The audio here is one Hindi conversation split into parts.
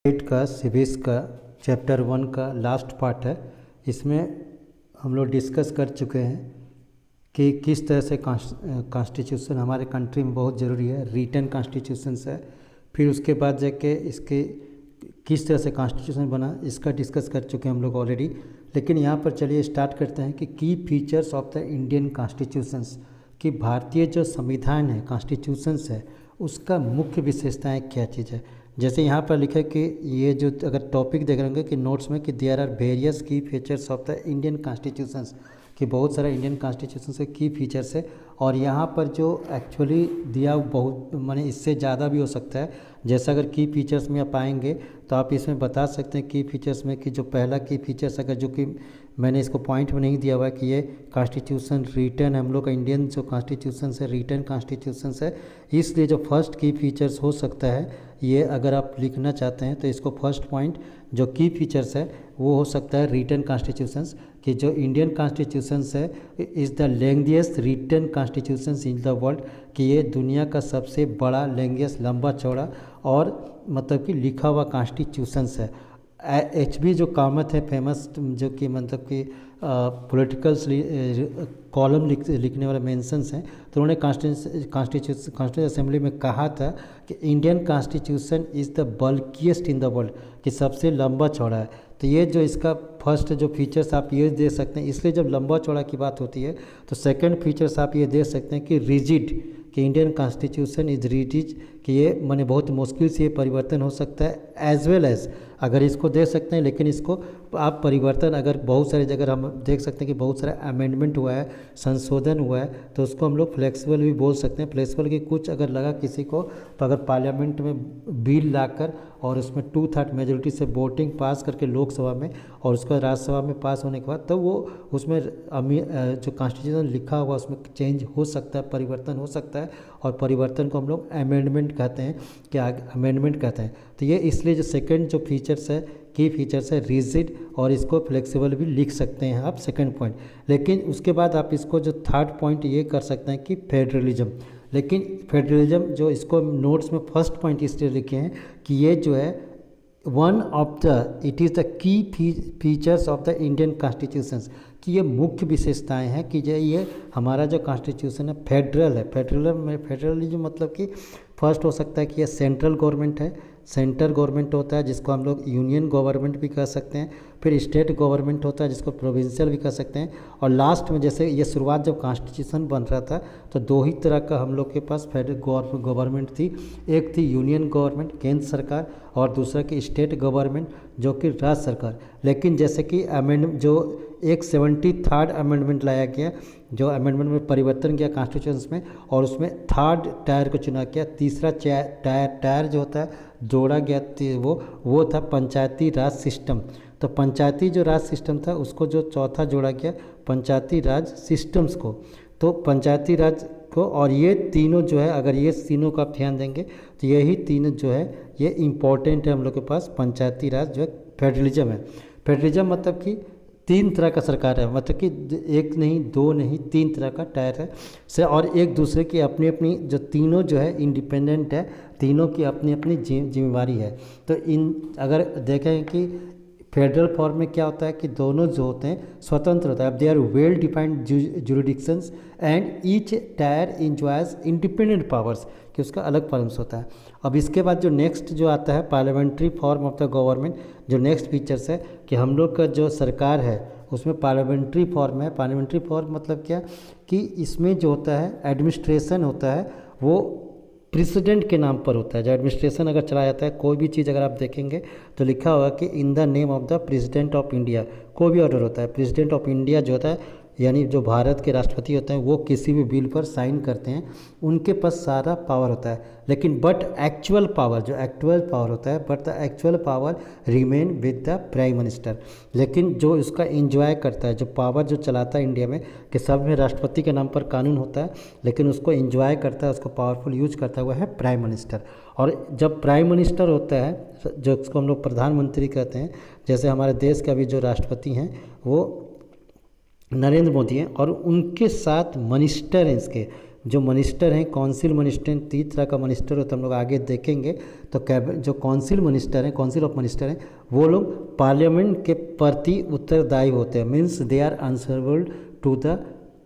एट का सिविक्स का चैप्टर 1 का लास्ट पार्ट है। इसमें हम लोग डिस्कस कर चुके हैं कि किस तरह से कॉन्स्टिट्यूशन हमारे कंट्री में बहुत ज़रूरी है, रिटन कॉन्स्टिट्यूशन है। फिर उसके बाद जाके इसके किस तरह से कॉन्स्टिट्यूशन बना इसका डिस्कस कर चुके हैं हम लोग ऑलरेडी। लेकिन यहाँ पर चलिए स्टार्ट करते हैं कि की features of the Indian constitutions, कि भारतीय जो संविधान है, कॉन्स्टिट्यूशंस है, उसका मुख्य विशेषताएं क्या चीज़ है। जैसे यहाँ पर लिखा है कि ये जो अगर टॉपिक देख रहे होंगे कि नोट्स में कि देयर आर वेरियस की features of the Indian constitutions, कि बहुत सारा इंडियन कॉन्स्टिट्यूशन से की फीचर्स है। और यहाँ पर जो एक्चुअली दिया बहुत माने इससे ज़्यादा भी हो सकता है। जैसा अगर की फीचर्स में आप आएंगे तो आप इसमें बता सकते हैं की फीचर्स में कि जो पहला की फीचर्स अगर जो कि मैंने इसको पॉइंट में नहीं दिया हुआ है कि ये कॉन्स्टिट्यूशन रिटर्न हम लोग का इंडियन जो कॉन्स्टिट्यूशन है रिटर्न कॉन्स्टिट्यूशन है, इसलिए जो फर्स्ट की फीचर्स हो सकता है ये अगर आप लिखना चाहते हैं तो इसको फर्स्ट पॉइंट जो की फीचर्स है वो हो सकता है रिटन कॉन्स्टिट्यूशंस, कि जो इंडियन कॉन्स्टिट्यूशंस है is the lengthiest written constitutions in the world, कि ये दुनिया का सबसे बड़ा लेंथीएस्ट लंबा चौड़ा और मतलब कि लिखा हुआ कॉन्स्टिट्यूशंस है। HB जो कामत है फेमस, जो कि मतलब कि पॉलिटिकल कॉलम लिखने वाले मेंशंस हैं, तो उन्होंने कॉन्स्टिट्यूशन असेंबली में कहा था कि Indian constitution is the bulkiest in the world, कि सबसे लंबा चौड़ा है। तो ये जो इसका फर्स्ट जो फीचर्स आप ये दे सकते हैं, इसलिए जब लंबा चौड़ा की बात होती है तो सेकंड फीचर्स आप ये दे सकते हैं कि रिजिड, कि इंडियन कॉन्स्टिट्यूशन इज रिजिड, कि ये माने बहुत मुश्किल से ये परिवर्तन हो सकता है। एज वेल एज अगर इसको दे सकते हैं, लेकिन इसको आप परिवर्तन अगर बहुत सारी जगह हम देख सकते हैं कि बहुत सारा अमेंडमेंट हुआ है, संशोधन हुआ है, तो उसको हम लोग फ्लेक्सिबल भी बोल सकते हैं। फ्लेक्सिबल की कुछ अगर लगा किसी को तो अगर पार्लियामेंट में बिल लाकर और उसमें 2/3 मेजोरिटी से वोटिंग पास करके लोकसभा में और उसका राज्यसभा में पास होने के बाद तब वो उसमें जो कॉन्स्टिट्यूशन लिखा हुआ उसमें चेंज हो सकता है, परिवर्तन हो सकता है। और परिवर्तन को हम लोग अमेंडमेंट कहते हैं, क्या अमेंडमेंट कहते हैं। तो ये इसलिए जो सेकंड जो फीचर्स है की फीचर्स है रिजिड, और इसको फ्लेक्सिबल भी लिख सकते हैं आप सेकंड पॉइंट। लेकिन उसके बाद आप इसको जो थर्ड पॉइंट ये कर सकते हैं कि फेडरलिज्म। लेकिन फेडरलिज्म जो इसको नोट्स में फर्स्ट पॉइंट इसलिए लिखे हैं कि ये जो है one of the it is the key features of the Indian constitutions, कि ये मुख्य विशेषताएं हैं कि जो ये हमारा जो कॉन्स्टिट्यूशन है फेडरल है। फेडरलिज्म मतलब कि फर्स्ट हो सकता है कि ये सेंट्रल गवर्नमेंट है, सेंट्रल गवर्नमेंट होता है जिसको हम लोग यूनियन गवर्नमेंट भी कह सकते हैं, फिर स्टेट गवर्नमेंट होता है जिसको प्रोविंशियल भी कह सकते हैं, और लास्ट में जैसे ये शुरुआत जब कॉन्स्टिट्यूशन बन रहा था तो दो ही तरह का हम लोग के पास फेडरल गवर्नमेंट थी। एक थी यूनियन गवर्नमेंट केंद्र सरकार, और दूसरा की स्टेट गवर्नमेंट जो कि राज्य सरकार। लेकिन जैसे कि अमेंडमेंट जो एक 73rd अमेंडमेंट लाया गया, जो अमेंडमेंट में परिवर्तन किया कॉन्स्टिट्यूशन में, और उसमें थर्ड टायर को चुना गया, तीसरा टायर जो होता है जोड़ा गया, वो था पंचायती राज सिस्टम। तो पंचायती जो राज सिस्टम था उसको जो चौथा जोड़ा गया पंचायती राज सिस्टम्स को, तो पंचायती राज को। और ये तीनों जो है अगर ये तीनों का आप ध्यान देंगे तो यही तीनों जो है ये इम्पोर्टेंट है हम लोग के पास। पंचायती राज जो है फेडरलिज्म है। फेडरलिज्म मतलब कि 3 तरह का सरकार है, मतलब कि एक नहीं दो नहीं 3 तरह का टायर है से, और एक दूसरे की अपनी अपनी जो तीनों जो है इंडिपेंडेंट है, तीनों की अपनी अपनी जिम्मेवारी है। तो इन अगर देखें कि फेडरल फॉर्म में क्या होता है कि दोनों जो होते हैं स्वतंत्र होता है, they are well defined jurisdictions and each tier enjoys independent powers, कि उसका अलग फॉर्म्स होता है। अब इसके बाद जो नेक्स्ट जो आता है parliamentary form of the government, जो नेक्स्ट फीचर्स है कि हम लोग का जो सरकार है उसमें पार्लियामेंट्री फॉर्म है। पार्लियामेंट्री फॉर्म मतलब क्या कि इसमें जो होता है एडमिनिस्ट्रेशन होता है वो प्रेसिडेंट के नाम पर होता है। जो एडमिनिस्ट्रेशन अगर चलाया जाता है कोई भी चीज़ अगर आप देखेंगे तो लिखा होगा कि in the name of the president of India, कोई भी ऑर्डर होता है प्रेसिडेंट ऑफ इंडिया जो होता है, यानी जो भारत के राष्ट्रपति होते हैं वो किसी भी बिल पर साइन करते हैं, उनके पास सारा पावर होता है। लेकिन बट एक्चुअल पावर होता है, but the actual power remain with the prime minister. लेकिन जो इसका इंजॉय करता है, जो पावर जो चलाता है इंडिया में, कि सब में राष्ट्रपति के नाम पर कानून होता है, लेकिन उसको इंजॉय करता है, उसको पावरफुल यूज करता है, वह है प्राइम मिनिस्टर। और जब प्राइम मिनिस्टर होता है जो उसको हम लोग प्रधानमंत्री कहते हैं, जैसे हमारे देश के अभी जो राष्ट्रपति हैं वो नरेंद्र मोदी हैं, और उनके साथ मिनिस्टर हैं इसके, जो मिनिस्टर हैं, काउंसिल मिनिस्टर, 3 तरह का मिनिस्टर होता है, हम लोग आगे देखेंगे। तो जो काउंसिल मिनिस्टर हैं, काउंसिल ऑफ मिनिस्टर हैं, वो लोग पार्लियामेंट के प्रति उत्तरदायी होते हैं। Means they are answerable to the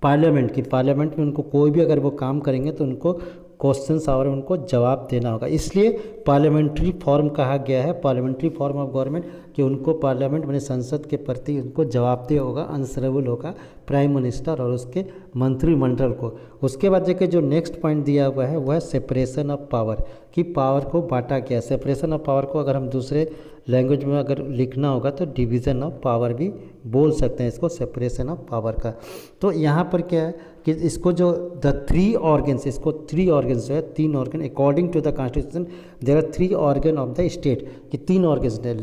parliament, की पार्लियामेंट में उनको कोई भी अगर वो काम करेंगे तो उनको क्वेश्चंस और उनको जवाब देना होगा। इसलिए पार्लियामेंट्री फॉर्म कहा गया है, पार्लियामेंट्री फॉर्म ऑफ गवर्नमेंट, कि उनको पार्लियामेंट मैंने संसद के प्रति उनको जवाबदेह होगा, आंसरेबल होगा प्राइम मिनिस्टर और उसके मंत्रिमंडल को। उसके बाद देखिए जो नेक्स्ट पॉइंट दिया हुआ है वह है सेपरेशन ऑफ पावर, कि पावर को बांटा गया। सेपरेशन ऑफ पावर को अगर हम दूसरे लैंग्वेज में अगर लिखना होगा तो डिवीज़न ऑफ पावर भी बोल सकते हैं इसको, सेपरेशन ऑफ पावर का। तो यहाँ पर क्या है कि इसको जो द 3 ऑर्गन्स, इसको 3 ऑर्गन्स जो है, 3 organ according to the constitution there are 3 organ of the state, कि 3 ऑर्गन्स है।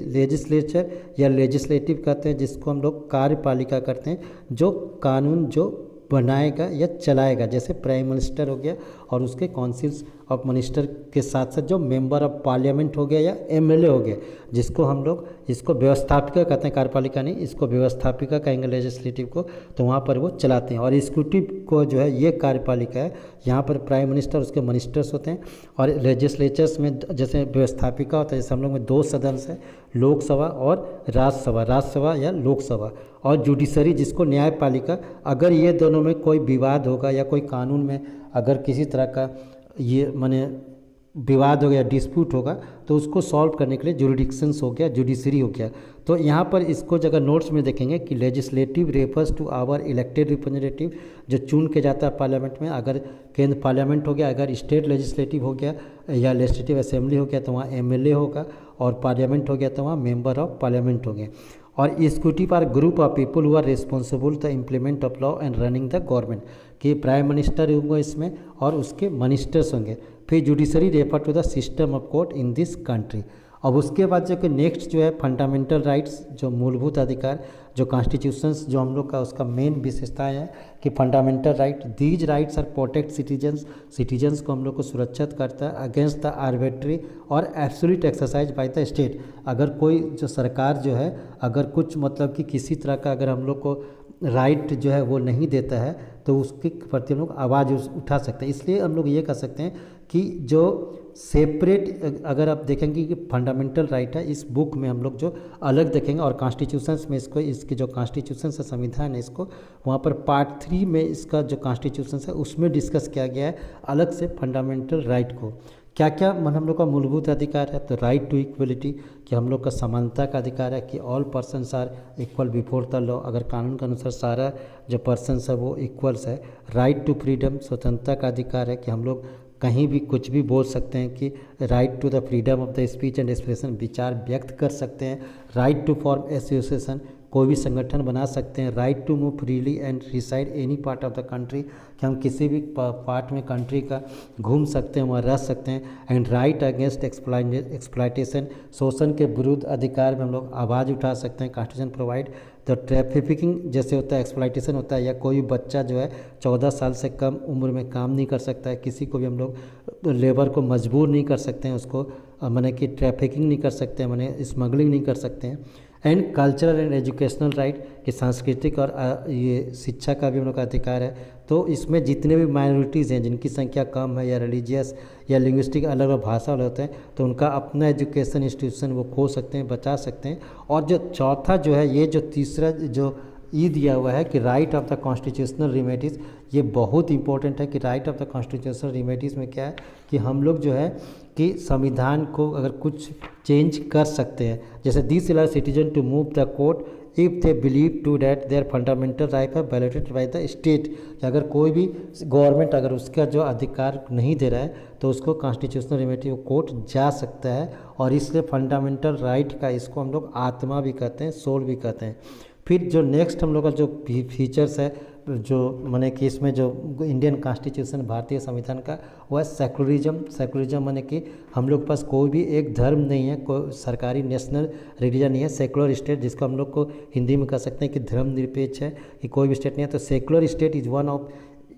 लेजिस्लेचर या लेजिस्लेटिव कहते हैं जिसको हम लोग कार्यपालिका करते हैं, जो कानून जो बनाएगा या चलाएगा, जैसे प्राइम मिनिस्टर हो गया और उसके काउंसिल्स ऑफ मिनिस्टर के साथ साथ जो मेंबर ऑफ पार्लियामेंट हो गया या एमएलए हो गया, जिसको हम लोग इसको व्यवस्थापिका कहते हैं, कार्यपालिका नहीं, इसको व्यवस्थापिका कहेंगे लेजिस्लेटिव को। तो वहाँ पर वो चलाते हैं। और एग्जीक्यूटिव को जो है ये कार्यपालिका है, यहाँ पर प्राइम मिनिस्टर उसके मिनिस्टर्स होते हैं। और लेजिस्लेचर्स में जैसे व्यवस्थापिका होता है, जैसे हम लोग में 2 सदन है, लोकसभा और राज्यसभा या लोकसभा। और जुडिशरी जिसको न्यायपालिका, अगर ये दोनों में कोई विवाद होगा या कोई कानून में अगर किसी तरह का ये माने विवाद हो गया, डिस्प्यूट होगा, तो उसको सॉल्व करने के लिए जुरिडिक्शंस हो गया, जुडिशरी हो गया। तो यहाँ पर इसको जगह नोट्स में देखेंगे कि legislative refers to our elected representative, जो चुन के जाता है पार्लियामेंट में। अगर केंद्र पार्लियामेंट हो गया, अगर स्टेट लेजिस्लेटिव हो गया या लेजिस्लेटिव असेंबली हो गया तो वहाँ एमएलए होगा, और पार्लियामेंट हो गया तो वहाँ मेंबर ऑफ पार्लियामेंट हो गए। और executive are group of people who are responsible the implement of law and running the government, कि प्राइम मिनिस्टर होंगे इसमें और उसके मिनिस्टर्स होंगे। फिर judiciary refer to the system of court in this country. अब उसके बाद जो कि नेक्स्ट जो है फंडामेंटल राइट्स, जो मूलभूत अधिकार, जो कॉन्स्टिट्यूशंस जो हम लोग का उसका मेन विशेषताएं है कि fundamental right, these rights are protect citizens को हम लोग को सुरक्षित करता है अगेंस्ट द आर्बिट्री और absolute exercise by the state. अगर कोई जो सरकार जो है अगर कुछ मतलब कि किसी तरह का अगर हम लोग को राइट जो है वो नहीं देता है तो उसके प्रति हम लोग आवाज़ उठा सकते हैं। इसलिए हम लोग ये कह सकते हैं कि जो सेपरेट, अगर आप देखेंगे कि फंडामेंटल राइट है, इस बुक में हम लोग जो अलग देखेंगे, और कॉन्स्टिट्यूशंस में इसको, इसकी जो कॉन्स्टिट्यूशन है, संविधान है, इसको वहाँ पर पार्ट 3 में इसका जो कॉन्स्टिट्यूशन है उसमें डिस्कस किया गया है अलग से फंडामेंटल राइट को। क्या क्या हम लोग का मूलभूत अधिकार है, तो राइट टू इक्वलिटी, कि हम लोग का समानता का अधिकार है, कि all persons are equal before the law, अगर कानून के अनुसार सारा जो पर्सन्स है वो इक्वल्स है। राइट टू फ्रीडम, स्वतंत्रता का अधिकार है, कि हम लोग कहीं भी कुछ भी बोल सकते हैं, कि right to the freedom of the speech and expression, विचार व्यक्त कर सकते हैं। राइट टू फॉर्म एसोसिएशन, कोई भी संगठन बना सकते हैं। Right to move freely and reside any part of the country, कि हम किसी भी पार्ट में कंट्री का घूम सकते हैं, वहाँ रह सकते हैं। एंड राइट अगेंस्ट एक्सप्लॉयटेशन, शोषण के विरुद्ध अधिकार में हम लोग आवाज़ उठा सकते हैं। कॉन्स्टिट्यूशन प्रोवाइड द ट्रैफिकिंग जैसे होता है, एक्सप्लॉयटेशन होता है, या कोई बच्चा जो है 14 साल से कम उम्र में काम नहीं कर सकता है, किसी को भी हम लोग लेबर को मजबूर नहीं कर सकते हैं, उसको माने कि ट्रैफिकिंग नहीं कर सकते हैं, माने स्मगलिंग नहीं कर सकते हैं। And cultural and educational right, कि सांस्कृतिक और ये शिक्षा का भी हम लोग का अधिकार है। तो इसमें जितने भी माइनॉरिटीज़ हैं जिनकी संख्या कम है, या रिलीजियस या लिंग्विस्टिक अलग अलग भाषा वाले होते हैं, तो उनका अपना एजुकेशन इंस्टीट्यूशन वो खो सकते हैं, बचा सकते हैं। और जो चौथा जो है, ये जो तीसरा जो दिया हुआ है कि right of the constitutional remedies, ये बहुत इंपॉर्टेंट है। कि right of the constitutional remedies में क्या है कि हम लोग जो है कि संविधान को अगर कुछ चेंज कर सकते हैं, जैसे this allow citizen to move the court if they believe to that their fundamental right है वायलेटेड बाय द स्टेट, कि अगर कोई भी गवर्नमेंट अगर उसका जो अधिकार नहीं दे रहा है तो उसको कॉन्स्टिट्यूशनल रेमेडी कोर्ट जा सकता है। और इसलिए फंडामेंटल राइट का इसको हम लोग आत्मा भी कहते हैं, सोल भी कहते हैं। फिर जो नेक्स्ट हम लोग का जो फीचर्स है, जो माने कि इसमें जो इंडियन कॉन्स्टिट्यूशन भारतीय संविधान का, वो है सेकुलरिज्म माने कि हम लोग के पास कोई भी एक धर्म नहीं है, कोई सरकारी नेशनल रिलीजन नहीं है। सेकुलर स्टेट, जिसको हम लोग को हिंदी में कह सकते हैं कि धर्मनिरपेक्ष है, कि कोई भी स्टेट नहीं है। तो secular state is one of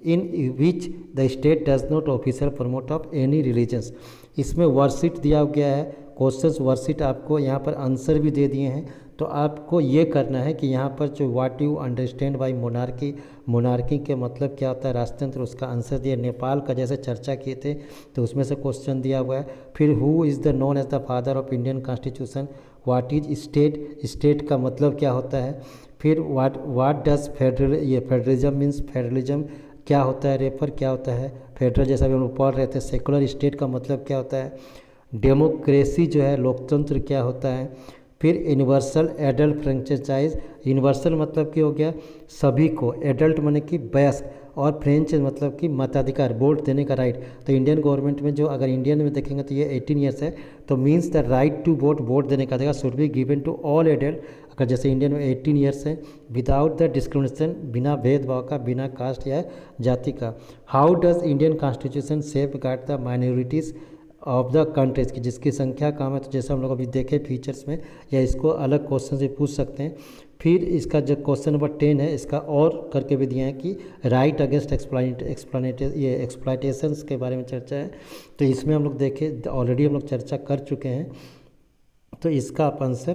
in which the state does not official promote of any religions. इसमें वर्कशीट दिया गया है, क्वेश्चंस वर्कशीट आपको यहाँ पर आंसर भी दे दिए हैं। तो आपको ये करना है कि यहाँ पर जो what you understand by monarchy, monarchy के मतलब क्या होता है, राजतंत्र, उसका आंसर दिया। नेपाल का जैसे चर्चा किए थे तो उसमें से क्वेश्चन दिया हुआ है। फिर who is the known as the father of Indian constitution, what is state, state का मतलब क्या होता है। फिर व्हाट डज फेडरल, ये फेडरलिज्म मीन्स, फेडरलिज्म क्या होता है, रेफर क्या होता है, फेडरल जैसा भी हम लोग पढ़ रहे थे। सेकुलर स्टेट का मतलब क्या होता है, डेमोक्रेसी जो है लोकतंत्र क्या होता है। फिर यूनिवर्सल एडल्ट फ्रेंचाइज, यूनिवर्सल मतलब क्या हो गया, सभी को, एडल्ट माने कि वयस्क, और फ्रेंच मतलब कि मताधिकार, वोट देने का राइट। तो इंडियन गवर्नमेंट में जो अगर इंडियन में देखेंगे तो ये 18 ईयर्स है, तो means the right to vote, vote देने का अधिकार should be given to all adult. अगर जैसे इंडियन में 18 ईयर्स है, विदाउट द डिस्क्रिमिनेशन, बिना भेदभाव का, बिना कास्ट या जाति का। How does Indian constitution safe guard the minorities of the countries की, जिसकी संख्या कम है। तो जैसे हम लोग अभी देखे फीचर्स में, या इसको अलग क्वेश्चन से पूछ सकते हैं। फिर इसका जो क्वेश्चन नंबर 10 है, इसका और करके भी दिया है कि राइट अगेंस्ट एक्सप्लॉयटेशंस के बारे में चर्चा है। तो इसमें हम लोग देखे, ऑलरेडी हम लोग चर्चा कर चुके हैं, तो इसका आप आंसर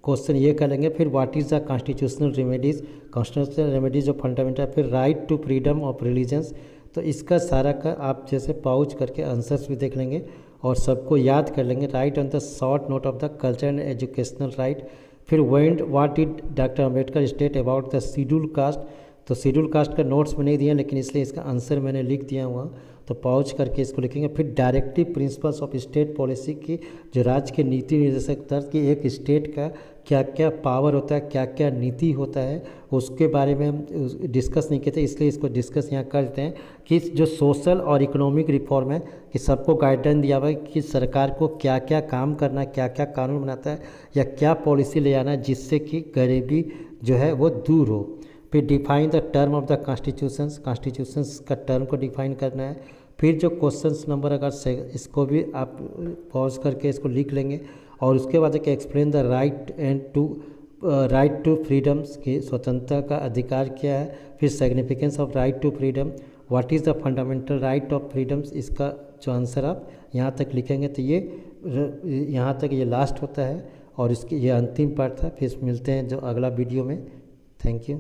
क्वेश्चन ये कर लेंगे। फिर what is the constitutional remedies, constitutional remedies जो फंडामेंटल। फिर right to freedom of religions, तो इसका सारा का आप जैसे पाउच करके आंसर्स भी देख लेंगे और सबको याद कर लेंगे। Right on the short note of the culture and educational right. फिर what did doctor Ambedkar state about the schedule caste, तो शेड्यूल कास्ट का नोट्स में नहीं दिया, लेकिन इसलिए इसका आंसर मैंने लिख दिया हुआ, तो पाउच करके इसको लिखेंगे। फिर directive principles of state policy की, जो राज्य के नीति निर्देशक तर्क की, एक स्टेट का क्या क्या पावर होता है, क्या क्या नीति होता है, उसके बारे में हम डिस्कस नहीं किए थे, इसलिए इसको डिस्कस यहाँ कर देते हैं कि जो सोशल और इकोनॉमिक रिफॉर्म है, कि सबको गाइडलाइन दिया हुआ है कि सरकार को क्या क्या काम करना है, क्या क्या कानून बनाता है, या क्या पॉलिसी ले आना है जिससे कि गरीबी जो है वो दूर हो। फिर define the term of the constitutions, constitutions का टर्म को डिफाइन करना है। फिर जो क्वेश्चंस नंबर अगर से, इसको भी आप पॉज करके इसको लिख लेंगे, और उसके बाद कि explain the right to freedoms की, स्वतंत्रता का अधिकार क्या है। फिर significance of right to freedom, what is the fundamental right of freedoms, इसका जो आंसर आप यहाँ तक लिखेंगे तो ये यहाँ तक ये लास्ट होता है, और इसकी ये अंतिम पार्ट था। फिर मिलते हैं जो अगला वीडियो में। Thank you.